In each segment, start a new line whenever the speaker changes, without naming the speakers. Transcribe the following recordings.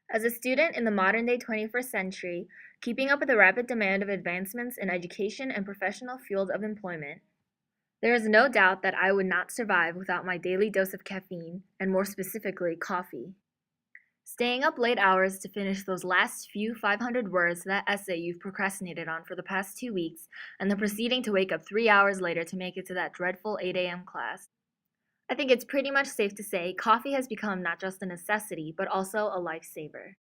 As a student in the modern-day 21st century, keeping up with the rapid demand of advancements in education and professional fields of employment, there is no doubt that I would not survive without my daily dose of caffeine, and more specifically, coffee. Staying up late hours to finish those last few 500 words of that essay you've procrastinated on for the past 2 weeks, and then proceeding to wake up 3 hours later to make it to that dreadful 8 a.m. class. I think it's pretty much safe to say coffee has become not just a necessity, but also a lifesaver.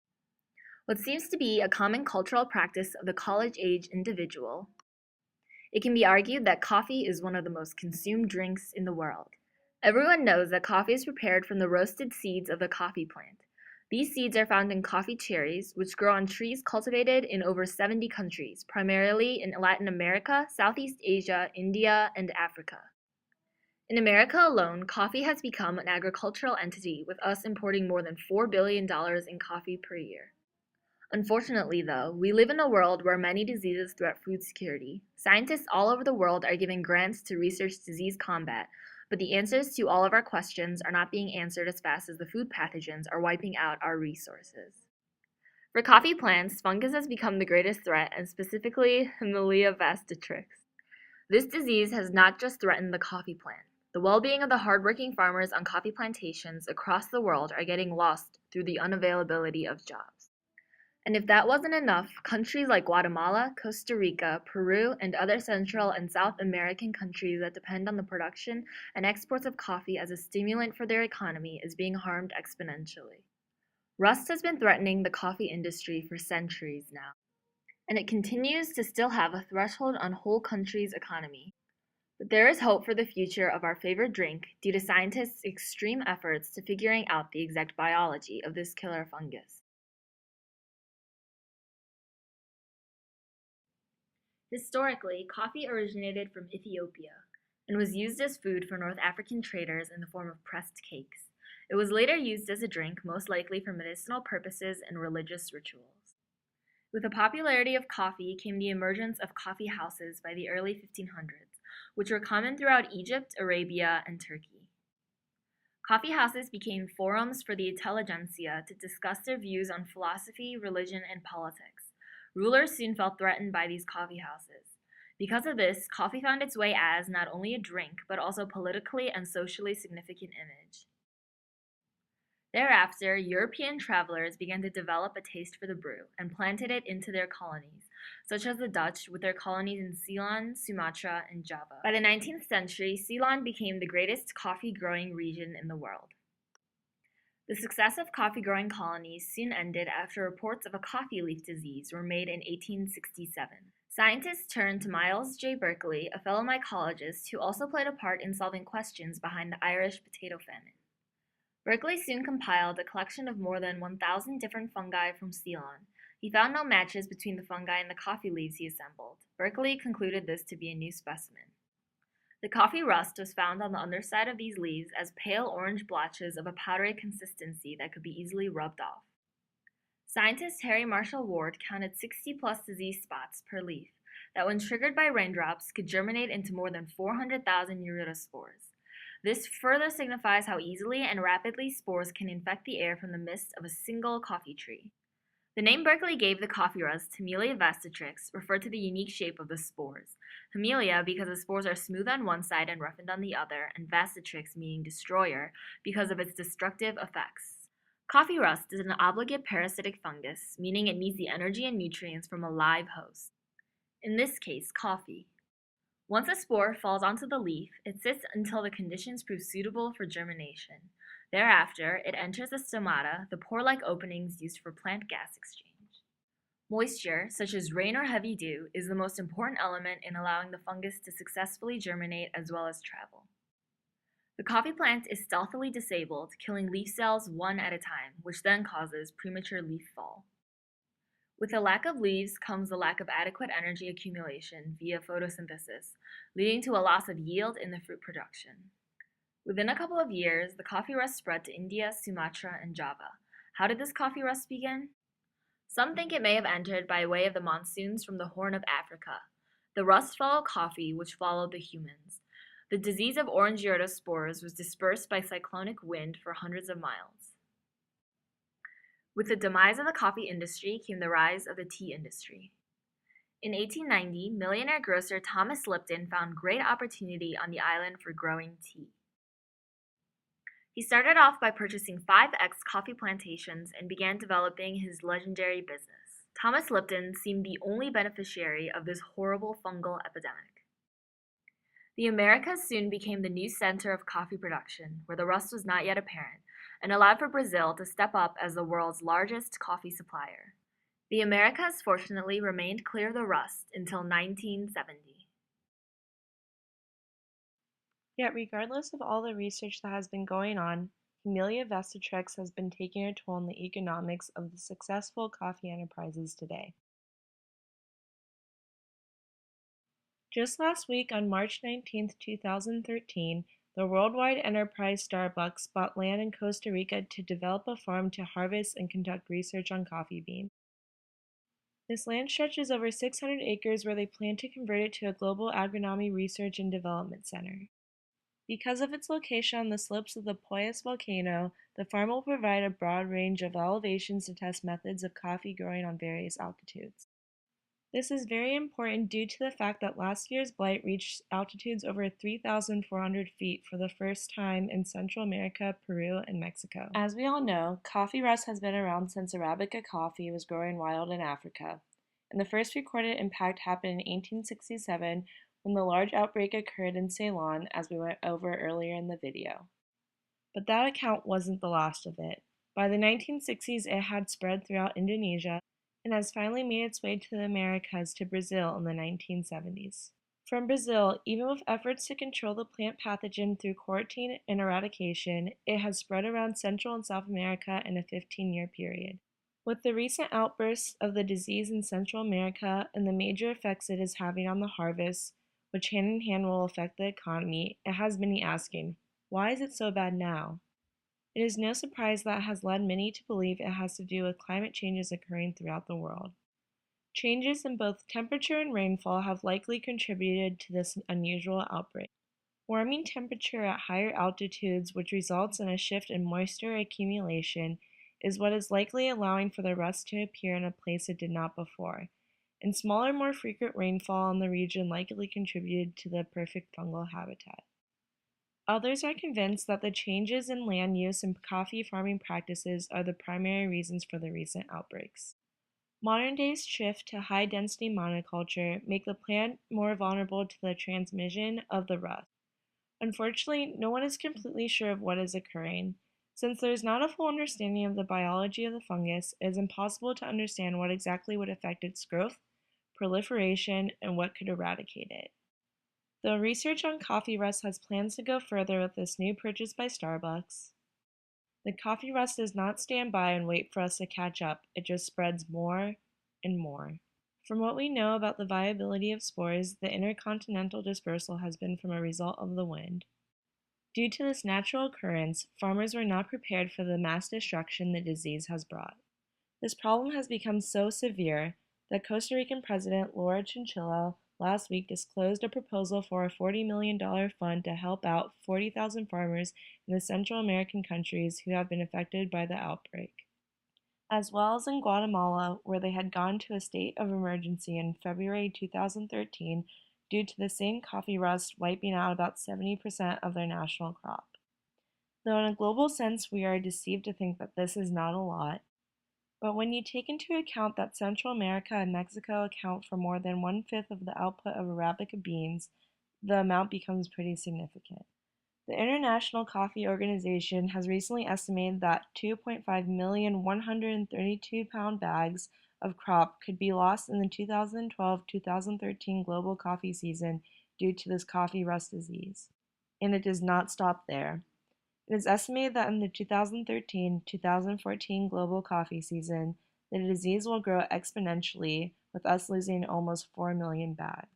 What seems to be a common cultural practice of the college-age individual, it can be argued that coffee is one of the most consumed drinks in the world. Everyone knows that coffee is prepared from the roasted seeds of the coffee plant. These seeds are found in coffee cherries, which grow on trees cultivated in over 70 countries, primarily in Latin America, Southeast Asia, India, and Africa. In America alone, coffee has become an agricultural entity, with us importing more than $4 billion in coffee per year. Unfortunately, though, we live in a world where many diseases threaten food security. Scientists all over the world are giving grants to research disease combat, but the answers to all of our questions are not being answered as fast as the food pathogens are wiping out our resources. For coffee plants, fungus has become the greatest threat, and specifically Hamilia Vastratix. This disease has not just threatened the coffee plant. The well-being of the hardworking farmers on coffee plantations across the world are getting lost through the unavailability of jobs. And if that wasn't enough, countries like Guatemala, Costa Rica, Peru, and other Central and South American countries that depend on the production and exports of coffee as a stimulant for their economy is being harmed exponentially. Rust has been threatening the coffee industry for centuries now, and it continues to still have a threshold on whole countries' economy. But there is hope for the future of our favorite drink due to scientists' extreme efforts to figuring out the exact biology of this killer fungus. Historically, coffee originated from Ethiopia and was used as food for North African traders in the form of pressed cakes. It was later used as a drink, most likely for medicinal purposes and religious rituals. With the popularity of coffee came the emergence of coffee houses by the early 1500s, which were common throughout Egypt, Arabia, and Turkey. Coffee houses became forums for the intelligentsia to discuss their views on philosophy, religion, and politics. Rulers soon felt threatened by these coffee houses. Because of this, coffee found its way as not only a drink, but also politically and socially significant image. Thereafter, European travelers began to develop a taste for the brew and planted it into their colonies, such as the Dutch with their colonies in Ceylon, Sumatra, and Java. By the 19th century, Ceylon became the greatest coffee-growing region in the world. The success of coffee-growing colonies soon ended after reports of a coffee leaf disease were made in 1867. Scientists turned to Miles J. Berkeley, a fellow mycologist who also played a part in solving questions behind the Irish potato famine. Berkeley soon compiled a collection of more than 1,000 different fungi from Ceylon. He found no matches between the fungi and the coffee leaves he assembled. Berkeley concluded this to be a new specimen. The coffee rust was found on the underside of these leaves as pale orange blotches of a powdery consistency that could be easily rubbed off. Scientist Harry Marshall Ward counted 60-plus disease spots per leaf that, when triggered by raindrops, could germinate into more than 400,000 ureospores. This further signifies how easily and rapidly spores can infect the air from the mist of a single coffee tree. The name Berkeley gave the coffee rust, Hamilia Vastratix, referred to the unique shape of the spores. Hamilia because the spores are smooth on one side and roughened on the other, and Vastatrix meaning destroyer because of its destructive effects. Coffee rust is an obligate parasitic fungus, meaning it needs the energy and nutrients from a live host. In this case, coffee. Once a spore falls onto the leaf, it sits until the conditions prove suitable for germination. Thereafter, it enters the stomata, the pore-like openings used for plant gas exchange. Moisture, such as rain or heavy dew, is the most important element in allowing the fungus to successfully germinate as well as travel. The coffee plant is stealthily disabled, killing leaf cells one at a time, which then causes premature leaf fall. With the lack of leaves comes the lack of adequate energy accumulation via photosynthesis, leading to a loss of yield in the fruit production. Within a couple of years, the coffee rust spread to India, Sumatra, and Java. How did this coffee rust begin? Some think it may have entered by way of the monsoons from the Horn of Africa. The rust followed coffee, which followed the humans. The disease of orange ureospores was dispersed by cyclonic wind for hundreds of miles. With the demise of the coffee industry came the rise of the tea industry. In 1890, millionaire grocer Thomas Lipton found great opportunity on the island for growing tea. He started off by purchasing 5 coffee plantations and began developing his legendary business. Thomas Lipton seemed the only beneficiary of this horrible fungal epidemic. The Americas soon became the new center of coffee production, where the rust was not yet apparent, and allowed for Brazil to step up as the world's largest coffee supplier. The Americas fortunately remained clear of the rust until 1970.
Yet regardless of all the research that has been going on, Hamilia Vastratix has been taking a toll on the economics of the successful coffee enterprises today. Just last week, on March 19, 2013, the worldwide enterprise Starbucks bought land in Costa Rica to develop a farm to harvest and conduct research on coffee beans. This land stretches over 600 acres where they plan to convert it to a global agronomy research and development center. Because of its location on the slopes of the Poyas volcano, the farm will provide a broad range of elevations to test methods of coffee growing on various altitudes. This is very important due to the fact that last year's blight reached altitudes over 3,400 feet for the first time in Central America, Peru, and Mexico. As we all know, coffee rust has been around since Arabica coffee was growing wild in Africa, and the first recorded impact happened in 1867 when the large outbreak occurred in Ceylon, as we went over earlier in the video. But that account wasn't the last of it. By the 1960s, it had spread throughout Indonesia and has finally made its way to the Americas to Brazil in the 1970s. From Brazil, even with efforts to control the plant pathogen through quarantine and eradication, it has spread around Central and South America in a 15-year period. With the recent outbursts of the disease in Central America and the major effects it is having on the harvest, which hand in hand will affect the economy, it has many asking, why is it so bad now? It is no surprise that has led many to believe it has to do with climate changes occurring throughout the world. Changes in both temperature and rainfall have likely contributed to this unusual outbreak. Warming temperature at higher altitudes, which results in a shift in moisture accumulation, is what is likely allowing for the rust to appear in a place it did not before, and smaller, more frequent rainfall in the region likely contributed to the perfect fungal habitat. Others are convinced that the changes in land use and coffee farming practices are the primary reasons for the recent outbreaks. Modern day's shift to high-density monoculture make the plant more vulnerable to the transmission of the rust. Unfortunately, no one is completely sure of what is occurring. Since there is not a full understanding of the biology of the fungus, it is impossible to understand what exactly would affect its growth, proliferation, and what could eradicate it. Though research on coffee rust has plans to go further with this new purchase by Starbucks, the coffee rust does not stand by and wait for us to catch up, it just spreads more and more. From what we know about the viability of spores, the intercontinental dispersal has been from a result of the wind. Due to this natural occurrence, farmers were not prepared for the mass destruction the disease has brought. This problem has become so severe that Costa Rican President Laura Chinchilla last week disclosed a proposal for a $40 million fund to help out 40,000 farmers in the Central American countries who have been affected by the outbreak, as well as in Guatemala, where they had gone to a state of emergency in February 2013 due to the same coffee rust wiping out about 70% of their national crop. Though in a global sense we are deceived to think that this is not a lot, but when you take into account that Central America and Mexico account for more than 1/5 of the output of Arabica beans, the amount becomes pretty significant. The International Coffee Organization has recently estimated that 2.5 million 132-pound bags of crop could be lost in the 2012-2013 global coffee season due to this coffee rust disease. And it does not stop there. It is estimated that in the 2013-2014 global coffee season, the disease will grow exponentially, with us losing almost 4 million bags.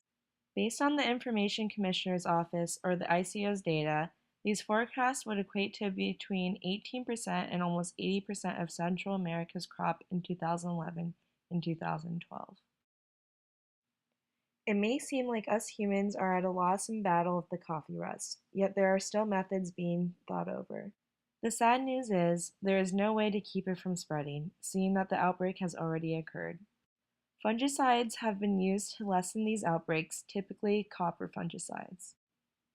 Based on the Information Commissioner's Office, or the ICO's data, these forecasts would equate to between 18% and almost 80% of Central America's crop in 2011 and 2012. It may seem like us humans are at a loss in battle with the coffee rust, yet there are still methods being thought over. The sad news is, there is no way to keep it from spreading, seeing that the outbreak has already occurred. Fungicides have been used to lessen these outbreaks, typically copper fungicides.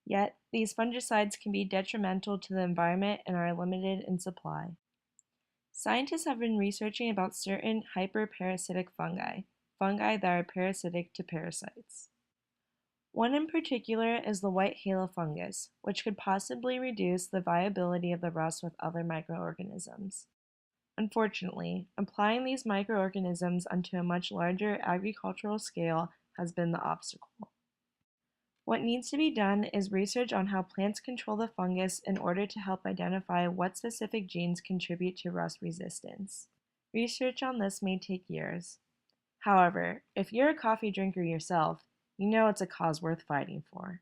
Yet, these fungicides can be detrimental to the environment and are limited in supply. Scientists have been researching about certain hyperparasitic fungi that are parasitic to parasites. One in particular is the white halo fungus, which could possibly reduce the viability of the rust with other microorganisms. Unfortunately, applying these microorganisms onto a much larger agricultural scale has been the obstacle. What needs to be done is research on how plants control the fungus in order to help identify what specific genes contribute to rust resistance. Research on this may take years. However, if you're a coffee drinker yourself, you know it's a cause worth fighting for.